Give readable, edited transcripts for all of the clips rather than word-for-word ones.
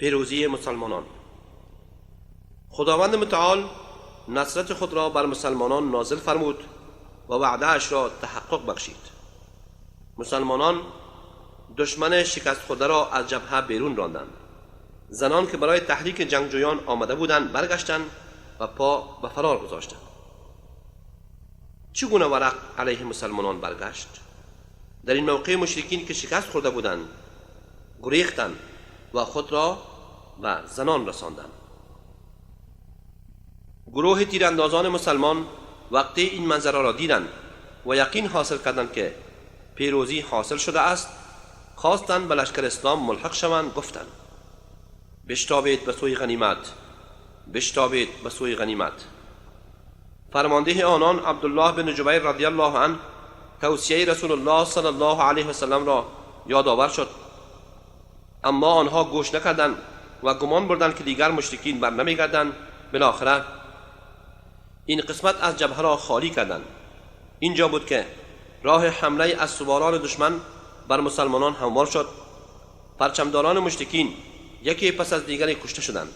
پیروزی مسلمانان. خداوند متعال نصرت خود را بر مسلمانان نازل فرمود و وعده اش را تحقق بخشید. مسلمانان دشمن شکست خورده را از جبهه بیرون راندند. زنان که برای تحریک جنگجویان آمده بودند برگشتند و پا به فرار گذاشتند. چگونه ورق علیه مسلمانان برگشت؟ در این موقع مشرکین که شکست خورده بودند گریختند و خود را به زنان رساندند. گروه تیراندازان مسلمان وقتی این منظره را دیدند و یقین حاصل کردند که پیروزی حاصل شده است، خواستند به لشکر اسلام ملحق شوند. گفتند بشتابید به سوی غنیمت، بشتابید به سوی غنیمت. فرمانده آنان عبدالله بن جبیر رضی الله عنه توصیه رسول الله صلی الله علیه و سلم را یادآور شد، اما آنها گوش نکردند و گمان بردند که دیگر مشرکین بر نمیگردند. بالاخره این قسمت از جبهه را خالی کردند. اینجا بود که راه حمله از سواران دشمن بر مسلمانان هموار شد. پرچمداران مشرکین یکی پس از دیگری کشته شدند.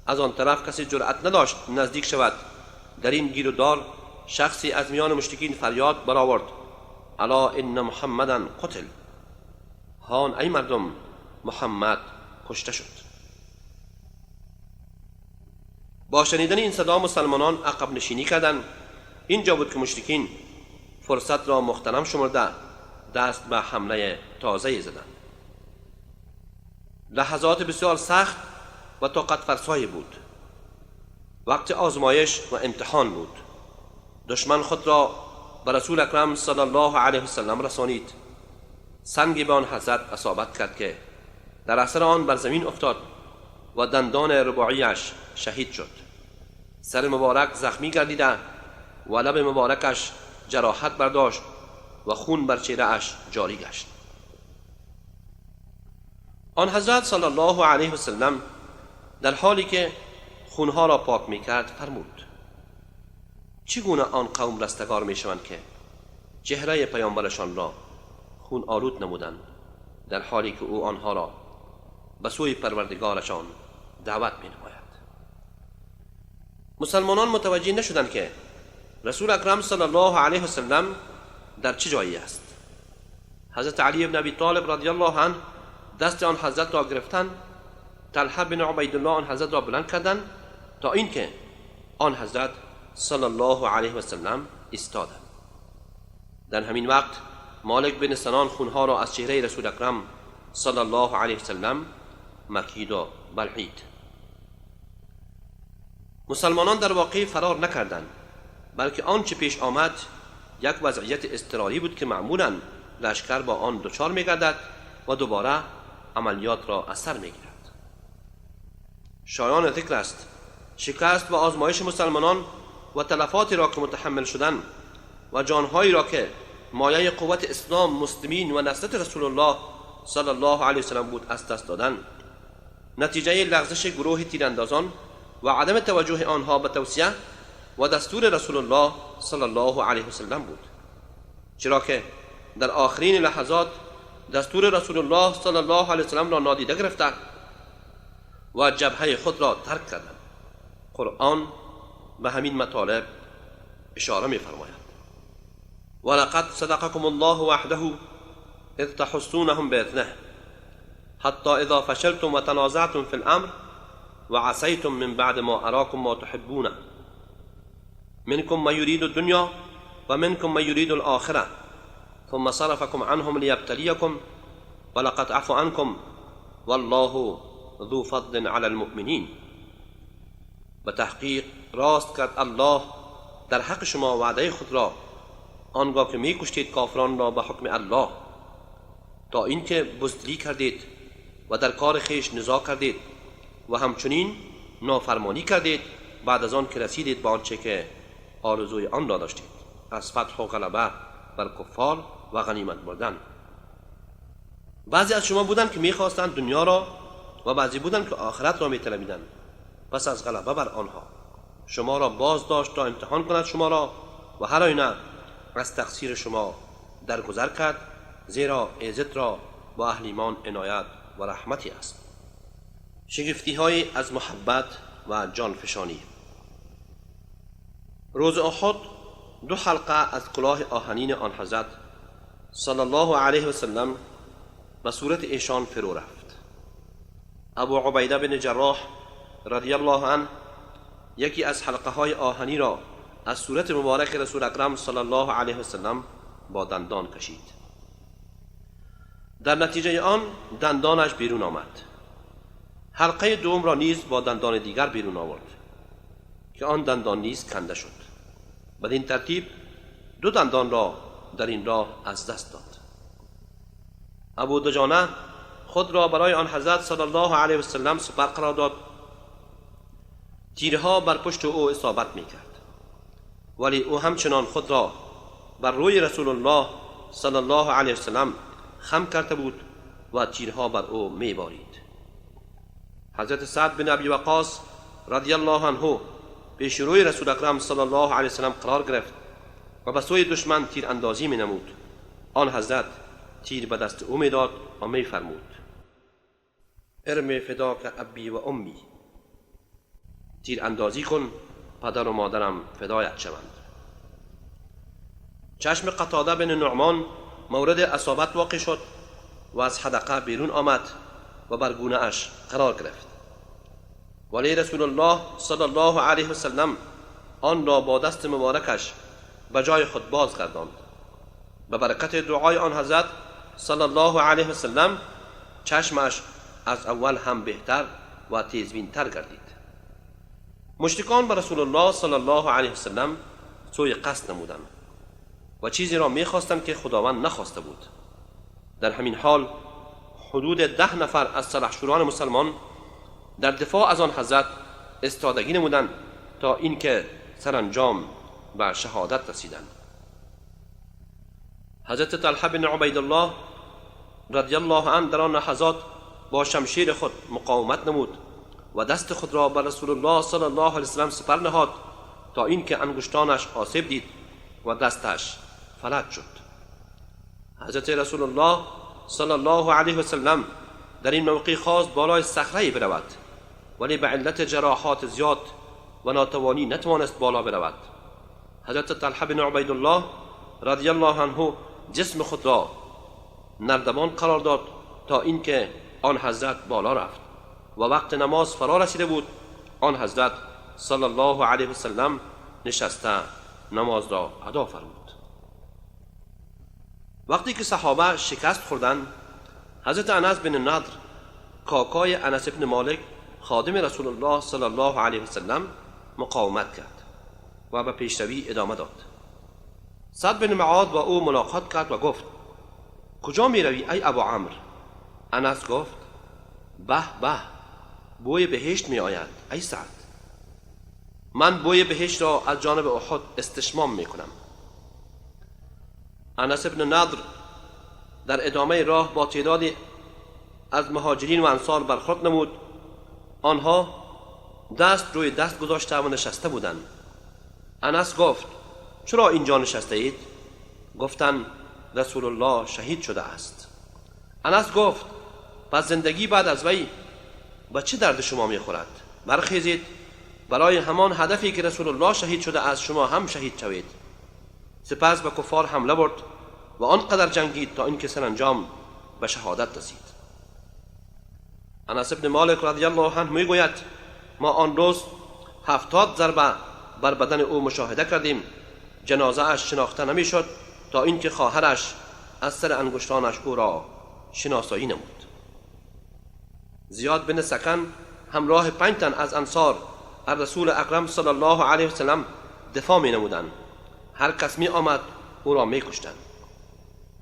از آن طرف کسی جرأت نداشت نزدیک شود. در این گیرودار شخصی از میان مشرکین فریاد برآورد: الا ان محمدا قتل. هان ای مردم، محمد کشته شد. با شنیدن این صدا مسلمانان عقب نشینی کردند. اینجا بود که مشرکین فرصت را مغتنم شمرده دست به حمله تازه زدند. لحظات بسیار سخت و طاقت فرسای بود. وقت آزمایش و امتحان بود. دشمن خود را به رسول اکرم صلی الله علیه و سلم رسانید. سنگی به آن حضرت اصابت کرد که در اثر آن بر زمین افتاد و دندان رباعیش شهید شد. سر مبارک زخمی گردیده و لب مبارکش جراحت برداشت و خون بر چهره اش جاری گشت. آن حضرت صلی الله علیه و سلم در حالی که خونها را پاک میکرد فرمود: چگونه آن قوم رستگار میشوند که چهره پیامبرشان را خون آلود نمودند، در حالی که او آنها را به سوی پروردگارشان دعوت می‌نماید. مسلمانان متوجه نشدند که رسول اکرم صلی الله علیه و سلم در چه جایی است. حضرت علی بن ابی طالب رضی الله عنه دست آن حضرت را گرفتند. طلحه بن عبیدالله آن حضرت را بلند کردند تا اینکه آن حضرت صلی الله علیه و سلم ایستادند. در همین وقت مالک بن سنان خونها را از چهره رسول اکرم صلی الله علیه و سلم مکید و بلعید. مسلمانان در واقع فرار نکردند، بلکه آنچه پیش آمد یک وضعیت اضطراری بود که معمولاً لشکر با آن دچار می‌گردد و دوباره عملیات را از سر می‌گیرد. شایان ذکر است شکست و آزمایش مسلمانان و تلفاتی را که متحمل شدند و جانهایی را که مایه قوت اسلام، مسلمین و نصرت رسول الله صلی الله علیه و سلم بود از دست دادند، نتیجه لغزش گروه تیراندازان و عدم توجه آنها به توصیه و دستور رسول الله صلی الله علیه و سلم بود. چرا که در آخرین لحظات دستور رسول الله صلی الله علیه و سلم را نادیده گرفتند و جبهه خود را ترک کردند. قرآن به همین مطالب اشاره می‌فرماید: ولقد صدقكم الله وحده اذ تحسونهم باذنه حتى اذا فشلتم وتنازعتم في الامر وعصيتم من بعد ما اراكم ما تحبون منكم من يريد الدنيا ومنكم من يريد الاخره ثم صرفكم عنهم ليبتليكم ولقد عفا عنكم والله ذو فضل على المؤمنين. به تحقیق راست کرد الله در حق شما وعده خود را آنگاه که می کشتید کافران را به حکم الله، تا اینکه بزدلی کردید و در کار خیش نزاع کردید و همچنین نافرمانی کردید بعد از آن که رسیدید به آنچه که آرزوی آن را داشتید، از فتح و غلبه بر کفار و غنیمت بردن. بعضی از شما بودند که میخواستند دنیا را و بعضی بودند که آخرت را میطلبیدند. پس از غلبه بر آنها شما را باز داشت تا امتحان کند شما را و هر آینه از تقصیر شما درگذر کرد، زیرا عزت را با اهل ایمان عنایت و رحمتی است. شگفتی‌های از محبت و جانفشانی. روز احد 2 حلقه از کلاه آهنین آن حضرت صلی الله علیه و سلم به صورت ایشان فرو رفت. ابو عبیده بن جراح رضی الله عنه یکی از حلقه های آهنی را از صورت مبارک رسول اکرم صلی الله علیه و سلم با دندان کشید. در نتیجه آن دندانش بیرون آمد. حلقه دوم را نیز با دندان دیگر بیرون آورد که آن دندان نیز کنده شد. بدین ترتیب 2 دندان را در این راه از دست داد. ابو دجانه خود را برای آن حضرت صلی الله علیه و سلم سپر قرار داد. تیرها بر پشت او اصابت می کرد، ولی او همچنان خود را بر روی رسول الله صلی الله علیه و سلم خم کرده بود و تیرها بر او می بارید. حضرت سعد بن ابی وقاص رضی الله عنه پیش روی رسول اکرم صلی الله علیه و سلم قرار گرفت و به سوی دشمن تیر اندازی می نمود. آن حضرت تیر به دست او می داد و می فرمود: ارمی فداک ابی و امی، تیر اندازی کن، پدر و مادرم فدایت شوند. چشم قتاده بن نعمان مورد اصابت واقع شد و از حدقه بیرون آمد و بر گونه اش قرار گرفت، ولی رسول الله صلی الله علیه و سلم آن را با دست مبارکش به جای خود بازگرداند. به برکت دعای آن حضرت صلی الله علیه و سلم چشمش از اول هم بهتر و تیزبین‌تر گردید. مشرکان به رسول الله صلی الله علیه و سلم سوء قصد نمودند و چیزی را می‌خواستند که خداوند نخواسته بود. در همین حال حدود 10 نفر از سلحشوران مسلمان در دفاع از آن حضرت استادگی نمودند تا اینکه سرانجام به شهادت رسیدند. حضرت طلحه بن عبیدالله رضی الله عنه در آن لحظات با شمشیر خود مقاومت نمود و دست خود را بر رسول الله صلی الله علیه و سلم سپر نهاد تا اینکه انگشتانش آسیب دید و دستش فلج شد. حضرت رسول الله صلی الله علیه و سلم در این موقع خواست بالای صخره برود، ولی به علت جراحات زیاد و ناتوانی نتوانست بالا برود. حضرت طلحه بن عبیدالله رضی الله عنه جسم خود را نردبان قرار داد تا اینکه آن حضرت بالا رفت و وقت نماز فرا رسیده بود. آن حضرت صلی الله علیه و سلم نشسته نماز را ادا فرمود. وقتی که صحابه شکست خوردند، حضرت انس بن نضر کاکای انس بن مالک خادم رسول الله صلی الله علیه و سلم مقاومت کرد و به پیشروی ادامه داد. سعد بن معاذ با او ملاقات کرد و گفت: کجا می روی ای ابو عمرو؟ انس گفت: به به، بوی بهشت می آید ای سعد. من بوی بهشت را از جانب احد استشمام می کنم. انس بن نضر در ادامه راه با تعدادی از مهاجرین و انصار برخورد نمود. آنها دست روی دست گذاشته و نشسته بودند. انس گفت: چرا اینجا نشسته اید؟ گفتند: رسول الله شهید شده است. انس گفت: پس زندگی بعد از وی به چه درد شما میخورد؟ برخیزید، برای همان هدفی که رسول الله شهید شده است شما هم شهید شوید. سپس به کفار حمله برد و آنقدر جنگید تا اینکه سرانجام به شهادت رسید. انس بن مالک رضی الله عنه میگوید: ما آن روز 70 ضربه بر بدن او مشاهده کردیم. جنازه اش شناخته نمیشد تا اینکه خواهرش از سر انگشتانش او را شناسایی نمود. زیاد بن سکن همراه 5 تن از انصار از رسول اکرم صلی الله علیه و سلم دفاع می نمودند. هر کس می آمد او را می کشتند.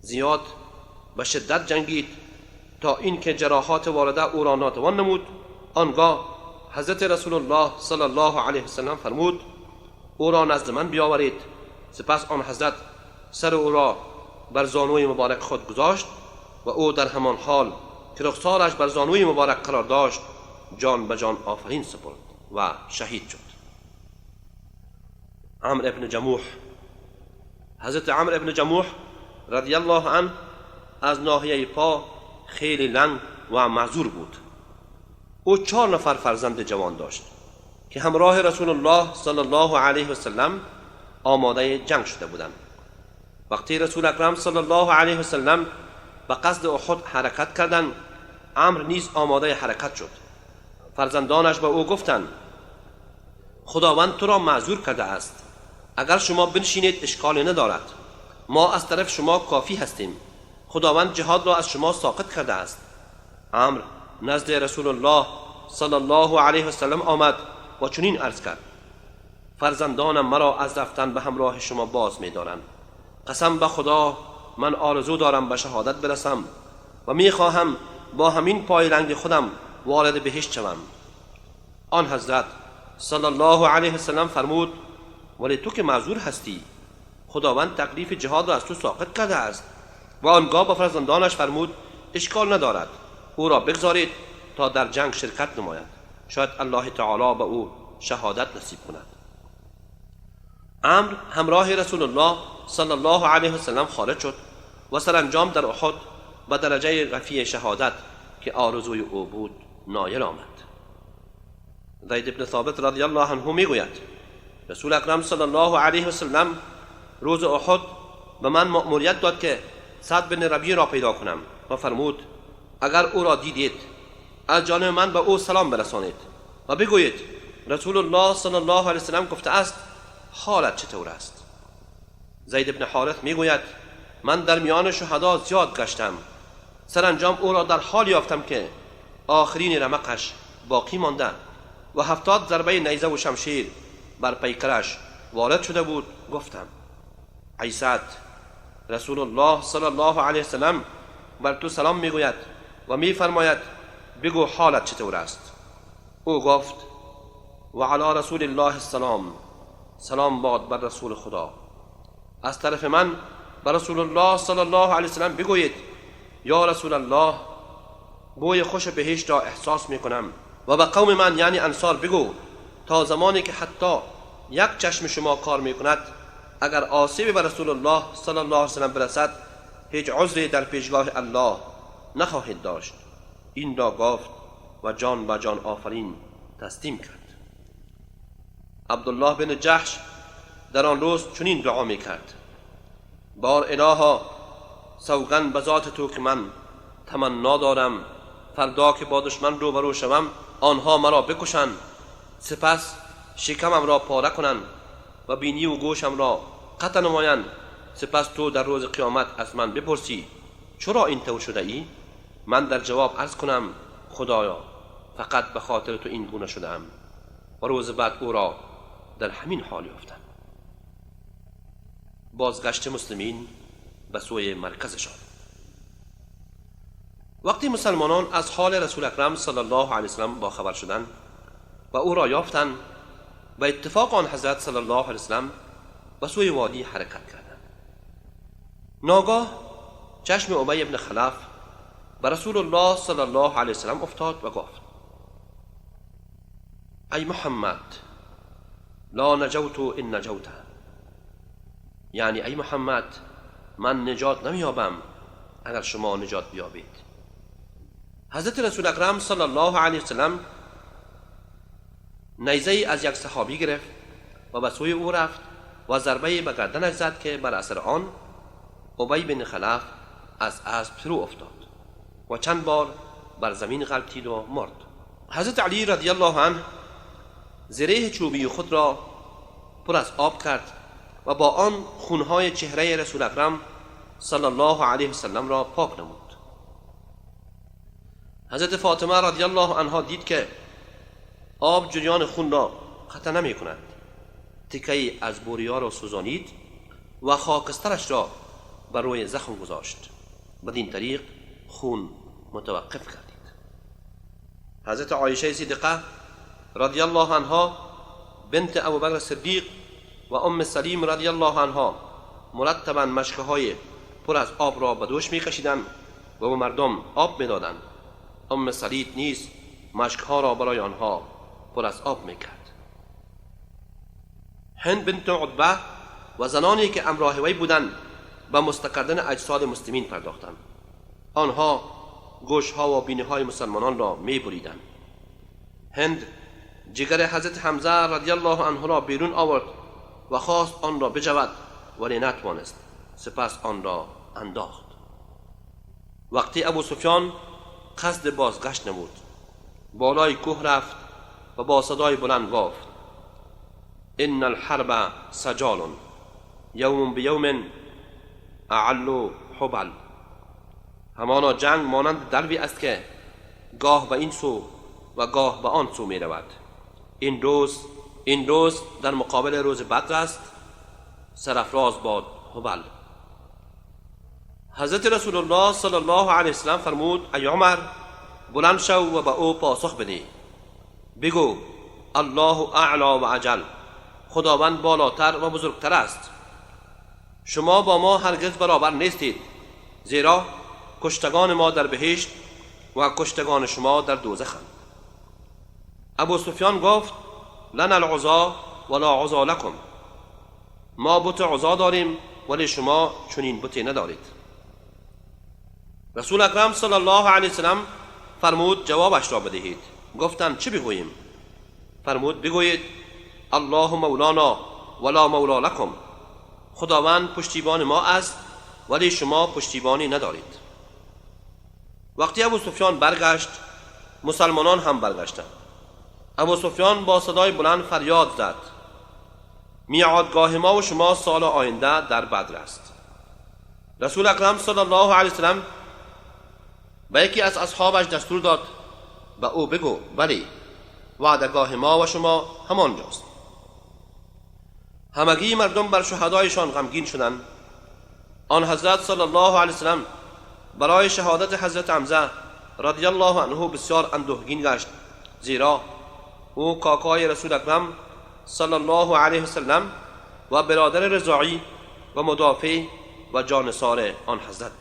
زیاد به شدت جنگید تا اینکه جراحات وارده او را ناتوان نمود. آنگاه حضرت رسول الله صلی الله علیه و سلم فرمود: او را نزد من بیاورید. سپس آن حضرت سر او را بر زانوی مبارک خود گذاشت و او در همان حال که رخسارش بر زانوی مبارک قرار داشت جان به جان آفرین سپرد و شهید شد. عمرو ابن جموح. حضرت عمرو ابن جموح رضی الله عنه از ناحیه پا خیلی لنگ و معذور بود. او 4 نفر فرزند جوان داشت که همراه رسول الله صلی الله علیه و سلم آماده جنگ شده بودند. وقتی رسول اکرم صلی الله علیه و سلم به قصد احد حرکت کردند، عمرو نیز آماده حرکت شد. فرزندانش به او گفتند: خداوند تو را معذور کرده است، اگر شما بنشینید اشکالی ندارد، ما از طرف شما کافی هستیم، خداوند جهاد را از شما ساقط کرده است. عمرو نزد رسول الله صلی الله علیه و سلم آمد و چنین عرض کرد: فرزندانم مرا از رفتن به همراه شما باز می دارند. قسم به خدا من آرزو دارم به شهادت برسم و می خواهم با همین پای رنگ خودم وارد بهشت شوم. آن حضرت صلی الله علیه و سلم فرمود: ولی تو که معذور هستی، خداوند تکلیف جهاد را از تو ساقط کرده است. و آنگاه به فرزندانش فرمود: اشکال ندارد، او را بگذارید تا در جنگ شرکت نماید، شاید الله تعالی به او شهادت نصیب کند. عمرو همراه رسول الله صلی الله علیه و سلم خارج شد و سرانجام در احد به درجه رفیع شهادت که آرزوی او بود نایل آمد. زید بن ثابت رضی الله عنه میگوید: رسول اکرم صلی الله علیه و سلم روز احد به من مأموریت داد که سعد بن ربیع را پیدا کنم و فرمود: اگر او را دیدید از جانب من به او سلام برسانید و بگویید رسول الله صلی الله علیه و سلم گفته است حالت چطور است؟ زید بن حارث میگوید: من در میان شهدا زیاد گشتم، سرانجام او را در حال یافتم که آخرین رمقش باقی مانده و 70 ضربه نیزه و شمشیر بر پیکرش وارد شده بود. گفتم: ای سعد، رسول الله صلی الله علیه وسلم بر تو سلام میگوید و میفرماید بگو حالت چطور است؟ او گفت: و علی رسول الله السلام، سلام باد بر رسول خدا. از طرف من بر رسول الله صلی الله علیه وسلم بگویید: یا رسول الله، بوی خوش بهشت را احساس میکنم. و به قوم من یعنی انصار بگو تا زمانی که حتی یک چشم شما کار میکند، اگر آسیبی به رسول الله صلی الله علیه وسلم برسد، هیچ عذری در پیشگاه الله نخواهید داشت. این را گفت و جان به جان آفرین تسلیم کرد. عبدالله بن جحش در آن روز چنین دعا میکرد: بار الها، سوگند به ذات تو که من تمنا دارم فردا که با دشمن روبرو شوم آنها مرا بکشند، سپس شکمم را پاره کنند و بینی و گوشم را قطع نمایند، سپس تو در روز قیامت از من بپرسی چرا این طور شده ای؟ من در جواب عرض کنم: خدایا، فقط به خاطر تو این گونه شدم. و روز بعد او را در همین حال یافتم. بازگشت مسلمین به سوی مرکزشان. وقتی مسلمانان از حال رسول اکرم صلی الله علیه وسلم با خبر شدند و او را یافتند، و اتفاق آن حضرت صلی الله علیه وسلم به سوی وادی حرکت کردند. ناگاه چشم ابی بن خلف به رسول الله صلی الله علیه وسلم افتاد و گفت: ای محمد، لا نجوت ان نجوت، یعنی ای محمد، من نجات نمیابم اگر شما نجات بیابید. حضرت رسول اکرم صلی الله علیه وسلم نیزه از یک صحابی گرفت و به سوی او رفت و ضربه به گردنش زد که بر اثر آن ابی بن خلف از اسب فرو افتاد و چند بار بر زمین غلتید و مرد. حضرت علی رضی الله عنه زره چوبی خود را پر از آب کرد و با آن خونهای چهره رسول اکرم صلی الله علیه وسلم را پاک نمود. حضرت فاطمه رضی الله عنها دید که آب جریان خون را قطع نمی کند. تکه‌ای از بوریا را سوزانید و خاکسترش را بر روی زخم گذاشت. بدین طریق خون متوقف کردید. حضرت عایشه صدیقه رضی الله عنها بنت ابوبکر صدیق و ام سلیم رضی الله عنها مرتبا مشکهای پر از آب را به دوش می‌کشیدند و به مردم آب می‌دادند. ام سلیم نیز مشکها را برای آنها پر از آب می‌کرد. هند بنت عتبه و زنانی که همراه وی بودند به مستکردن اجساد مسلمین پرداختند. آنها گوشها و بینی‌های مسلمانان را می‌بریدند هند جگر حضرت حمزه رضی الله عنه را بیرون آورد و خواست آن را بجود ولی نتوانست. سپس آن را انداخت. وقتی ابو سفیان قصد بازگشت نمود، بالای کوه رفت و با صدای بلند گفت: ان الحرب سجال یوم بیوم اعل حبل. همانا جنگ مانند دلوی است که گاه به این سو و گاه به آن سو می رود. این روز در مقابل روز بدر است. سرافراز باد حبل. حضرت رسول الله صلی الله علیه وسلم فرمود: ای عمر، بلند شو و به او پاسخ بده. بگو: الله اعلی و اجل. خداوند بالاتر و بزرگتر است. شما با ما هرگز برابر نیستید، زیرا کشتگان ما در بهشت و کشتگان شما در دوزخند. ابو سفیان گفت: لنا العزا ولا عزا لکم. ما بت عزا داریم ولی شما چنین بتی ندارید. رسول اکرم صلی الله علیه وسلم فرمود جوابش را بدهید. گفتند چه بگوییم؟ فرمود بگویید: الله مولانا ولا مولا لکم. خداوند پشتیبان ما است ولی شما پشتیبانی ندارید. وقتی ابو سفیان برگشت، مسلمانان هم برگشتند. ابو سفیان با صدای بلند فریاد زد: میعادگاه ما و شما سال آینده در بدر است. رسول اکرم صلی الله علیه وسلم به یکی از اصحابش دستور داد: به او بگو بلی، وعدگاه ما و شما همانجاست. همگی مردم بر شهدایشان غمگین شدند. آن حضرت صلی الله علیه وسلم برای شهادت حضرت حمزه رضی الله عنه بسیار اندوهگین گشت، زیرا او کاکای رسول اکرم صلی الله علیه وسلم و برادر رضاعی و مدافع و جانثار آن حضرت.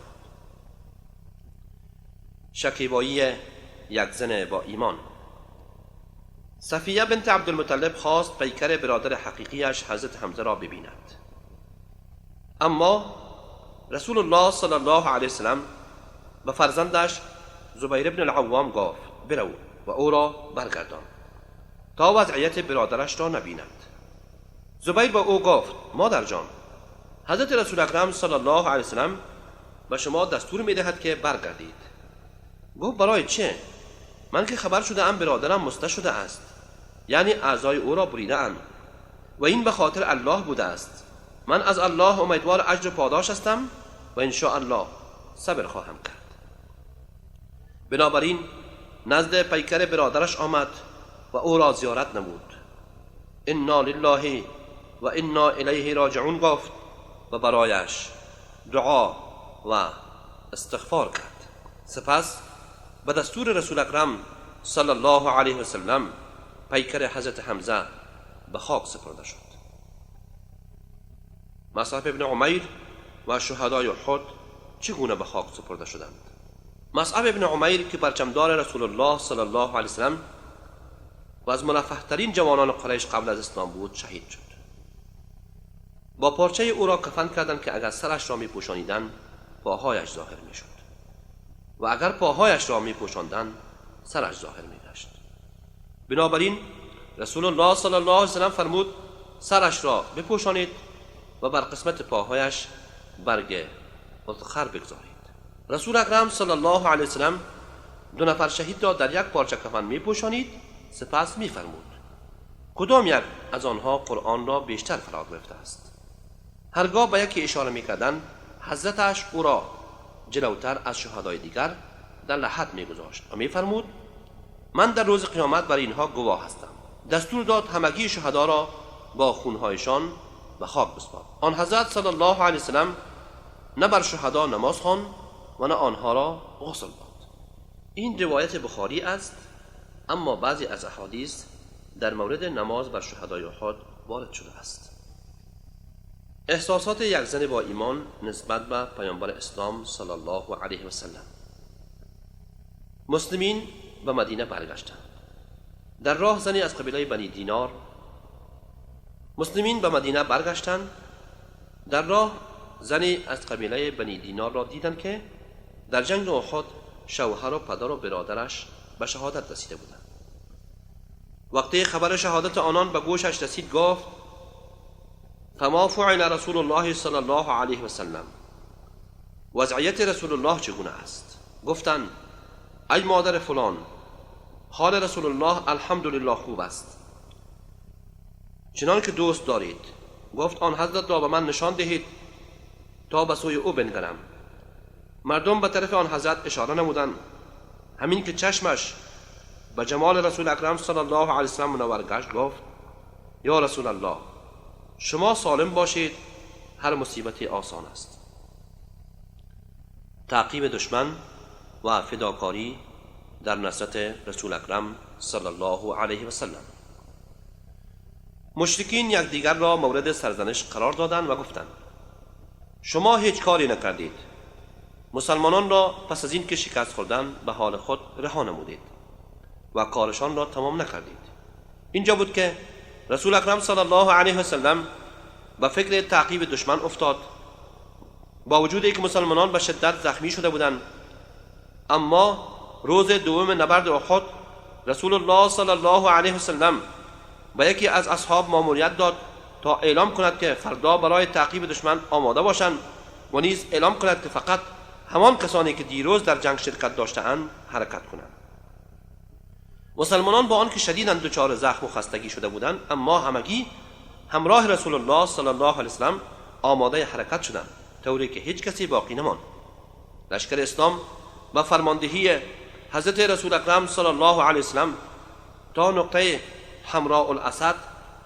شکیبایی یک زن با ایمان. صفیه بنت عبدالمطلب خواست پیکر برادر حقیقیش حضرت حمزه را ببیند، اما رسول الله صلی الله علیه وسلم به فرزندش زبیر بن العوام گفت: برو و او را برگردان تا وضعیت برادرش را نبیند. زبیر به او گفت: مادر جان، حضرت رسول اکرم صلی الله علیه وسلم به شما دستور میدهد که برگردید. گفت: برای چه؟ من که خبر شده ام برادرم مسته شده است، یعنی اعضای او را بریده ام و این به خاطر الله بوده است. من از الله امیدوار اجر و پاداش هستم و ان شاء الله صبر خواهم کرد. بنابراین نزد پیکر برادرش آمد و او را زیارت نمود. انا لله و انا الیه راجعون گفت و برایش دعا و استغفار کرد. سپس به دستور رسول اکرم صلی الله علیه وسلم پیکر حضرت حمزه به خاک سپرده شد. مصعب ابن عمیر و شهدای احد چگونه به خاک سپرده شدند؟ مصعب ابن عمیر که پرچمدار رسول الله صلی الله علیه وسلم و از مرفه ترین جوانان قریش قبل از اسلام بود، شهید شد. با پارچه او را کفن کردند که اگر سرش را می پوشانیدند پاهایش ظاهر می شد و اگر پاهایش را می پوشاندند سرش ظاهر می گشت. بنابراین رسول الله صلی الله علیه وسلم فرمود سرش را بپوشانید و بر قسمت پاهایش برگ خر بگذارید. رسول اکرم صلی الله علیه وسلم 2 نفر شهید را در یک پارچه کفن می پوشانید. سپس می فرمود کدام یک از آنها قرآن را بیشتر فرا گرفته است؟ هرگاه به یکی اشاره می کردند حضرتش او را جلوتر از شهدای دیگر در لحد می گذاشت و می فرمود من در روز قیامت بر اینها گواه هستم. دستور داد همگی شهدا را با خونهایشان به خاک بسپارد. آن حضرت صلی الله علیه وسلم نه بر شهدا نماز خواند و نه آنها را غسل داد. این روایت بخاری است، اما بعضی از احادیث در مورد نماز بر شهدای احد وارد شده است. احساسات یک زن با ایمان نسبت به پیامبر اسلام صلی الله علیه وسلم. مسلمین به مدینه برگشتند. در راه زنی از قبیله بنی دینار مسلمین به مدینه برگشتند. در راه زنی از قبیله بنی دینار را دیدند که در جنگ احد شوهر و پدر و برادرش به شهادت رسیده بودند. وقتی خبر شهادت آنان به گوشش رسید گفت فما فعل رسول الله صلی الله علیه و سلم، وضعیت رسول الله چگونه است؟ گفتند ای مادر فلان، حال رسول الله الحمدلله خوب است، چنان که دوست دارید. گفت آن حضرت را به من نشان دهید تا به سوی او بنگرم. مردم به طرف آن حضرت اشاره نمودند. همین که چشمش به جمال رسول اکرم صلی الله علیه و سلم منور گشت گفت یا رسول الله، شما سالم باشید، هر مصیبتی آسان است. تعقیب دشمن و فداکاری در نصرت رسول اکرم صلی الله علیه و سلم. مشرکین یکدیگر را مورد سرزنش قرار دادند و گفتند شما هیچ کاری نکردید، مسلمانان را پس از این که شکست خوردند به حال خود رها نمودید و کارشان را تمام نکردید. اینجا بود که رسول اکرم صلی الله علیه و سلم به فکر تعقیب دشمن افتاد. با وجود اینکه مسلمانان به شدت زخمی شده بودند، اما روز دوم نبرد احد رسول الله صلی الله علیه و سلم به یکی از اصحاب ماموریت داد تا اعلام کند که فردا برای تعقیب دشمن آماده باشند و نیز اعلام کند که فقط همان کسانی که دیروز در جنگ شرکت داشته‌اند حرکت کنند. مسلمانان با آنکه شدیداً دچار زخم و خستگی شده بودند، اما همگی همراه رسول الله صلی الله علیه و سلم آماده حرکت شدند، طوری که هیچ کسی باقی نماند. لشکر اسلام با فرماندهی حضرت رسول اکرم صلی الله علیه و سلم تا نقطه حمراء الاسد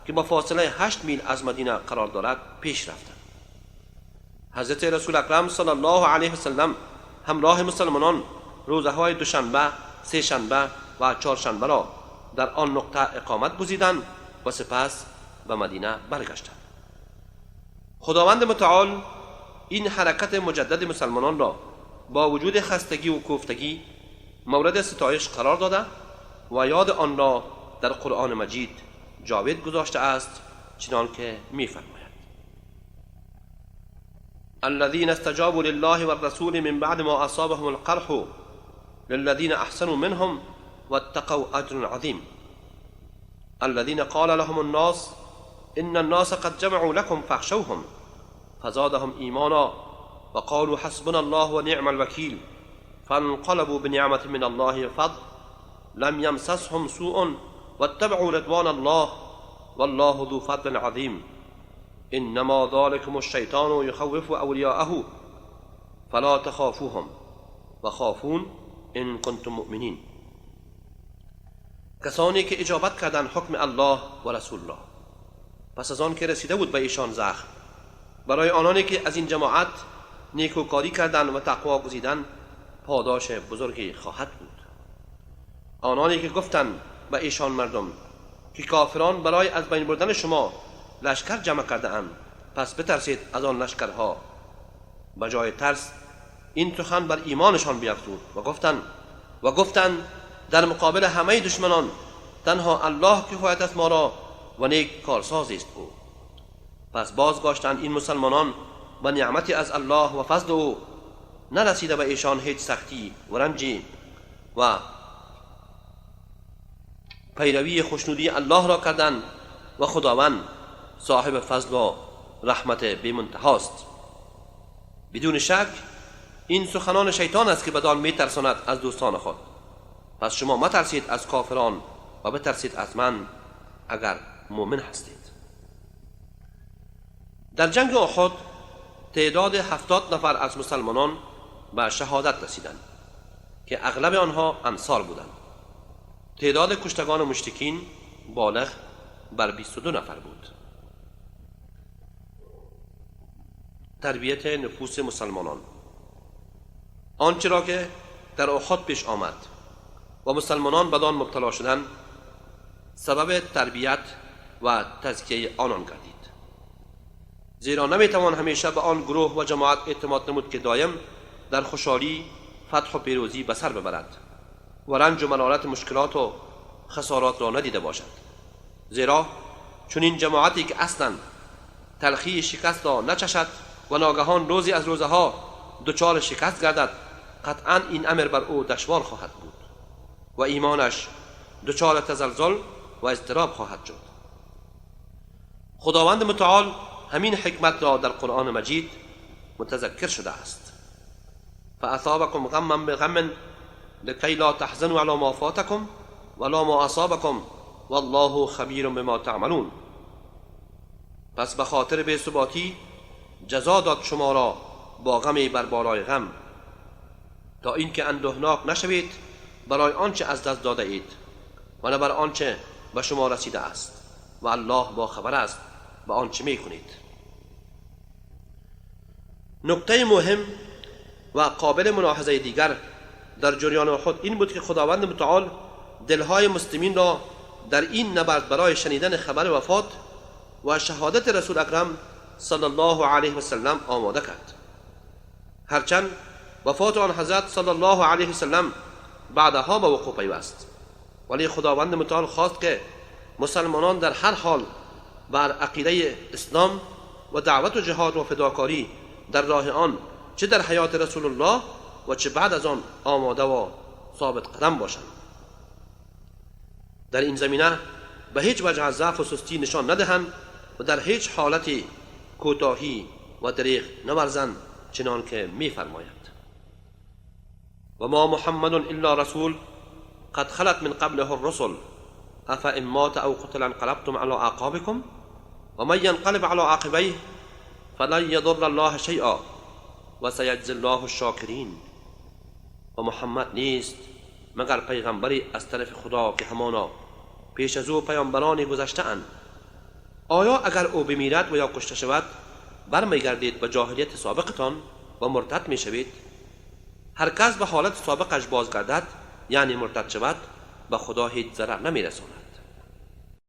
که با فاصله 8 میل از مدینه قرار دارد پیش رفتند. حضرت رسول اکرم صلی الله علیه و سلم همراه مسلمانان روزهای دوشنبه، سه شنبه و چهارشنبه را در آن نقطه اقامت گزیدند و سپس به مدینه برگشتند. خداوند متعال این حرکت مجدد مسلمانان را با وجود خستگی و کوفتگی مورد ستایش قرار داده و یاد آن را در قرآن مجید جاوید گذاشته است، چنان که می‌فرماید الذين استجابوا لله والرسول من بعد ما اصابهم القرح للذين احسنوا منهم واتقوا اجر عظيم الذين قال لهم الناس ان الناس قد جمعوا لكم فاخشوهم فزادهم ایمانا وقالوا حسبنا الله ونعم الوكيل فانقلبوا بنعمة من الله وفضل لم يمسسهم سوء واتبعوا رضوان الله والله ذو فضل عظيم انما ذلكم الشيطان يخوف اولیاءه فلا تخافوهم وخافون ان کنتم مؤمنین. کسانی که اجابت کردند حکم الله و رسول الله پس از آن که رسیده بود به ایشان زخم، برای آنانی که از این جماعت نیکوکاری کردند و تقوا گزیدند پاداش بزرگی خواهد بود. آنانی که گفتند به ایشان مردم که کافران برای از بین بردن شما لشکر جمع کرده اند، پس بترسید از آن لشکرها، به جای ترس این سخن بر ایمانشان بیفزود و گفتند در مقابل همه دشمنان تنها الله کفایت است ما را و نیک کارسازی است او. پس بازگشتند این مسلمانان به نعمتی از الله و فضل او، نرسیده به ایشان هیچ سختی و رنجی و پیروی خوشنودی الله را کردند و خداوند صاحب فضل و رحمت بی منتهاست. بدون شک این سخنان شیطان است که بدان می ترساند از دوستان خود. پس شما مترسید از کافران و بترسید از من اگر مؤمن هستید. در جنگ احد تعداد 70 نفر از مسلمانان به شهادت رسیدند که اغلب آنها انصار بودند. تعداد کشتگان مشرکین بالغ بر 22 نفر بود. تربیت نفوس مسلمانان. آنچه را که در احد پیش آمد و مسلمانان بدان مبتلا شدند سبب تربیت و تزکیه آنان گردید، زیرا نمیتوان همیشه به آن گروه و جماعت اعتماد نمود که دایم در خوشحالی، فتح و پیروزی به سر ببرد و رنج و ملالت مشکلات و خسارات را ندیده باشد. زیرا چون این جماعتی که اصلا تلخی شکست را نچشد و ناگهان روزی از روزها دچار شکست گردد، قطعا این امر بر او دشوار خواهد بود و ایمانش دچار تزلزل و اضطراب خواهد شد. خداوند متعال همین حکمت را در قرآن مجید متذکر شده است. فاصابکم غما بغم لکی لا تحزنوا علی ما فاتکم ولا ما اصابکم والله خبیر بما تعملون. پس به خاطر بی‌ثباتی جزا داد شما را با غمی بر بالای غم، تا اینکه اندوهناک نشوید برای آنچه از دست داده اید و نه بر آنچه به شما رسیده است و الله با خبر است به آنچه می کنید. نکته مهم و قابل ملاحظه دیگر در جریان احد این بود که خداوند متعال دلهای مسلمین را در این نبرد برای شنیدن خبر وفات و شهادت رسول اکرم صلی الله علیه و سلم آماده کرد. هرچند وفات آن حضرت صلی الله علیه و سلم بعدها به وقوع پیوست، ولی خداوند متعال خواست که مسلمانان در هر حال بر عقیده اسلام و دعوت و جهاد و فداکاری در راه آن چه در حیات رسول الله و چه بعد از آن آماده و ثابت قدم باشند. در این زمینه به هیچ وجه از ضعف و سستی نشان ندهند و در هیچ حالتی کوتاهی و دریغ نورزند، چنان که می فرماید: و ما محمد الا رسول قد خلت من قبله الرسل افئن مات او قتل انقلبتم على اعقابكم و من ينقلب على عقبيه فلن يضر الله شيئا و سيجزي الله الشاکرین. و محمد نیست مگر پیغمبری از طرف خدا که همانا پیش از او پیامبرانی گذشته اند. آیا اگر او بمیرد و یا کشته شود برمیگردید به جاهلیت سابقتان و مرتد می شوید؟ هر کس به حالت سابقش بازگردد یعنی مرتد شود به خدا هیچ ضرر نمی رساند.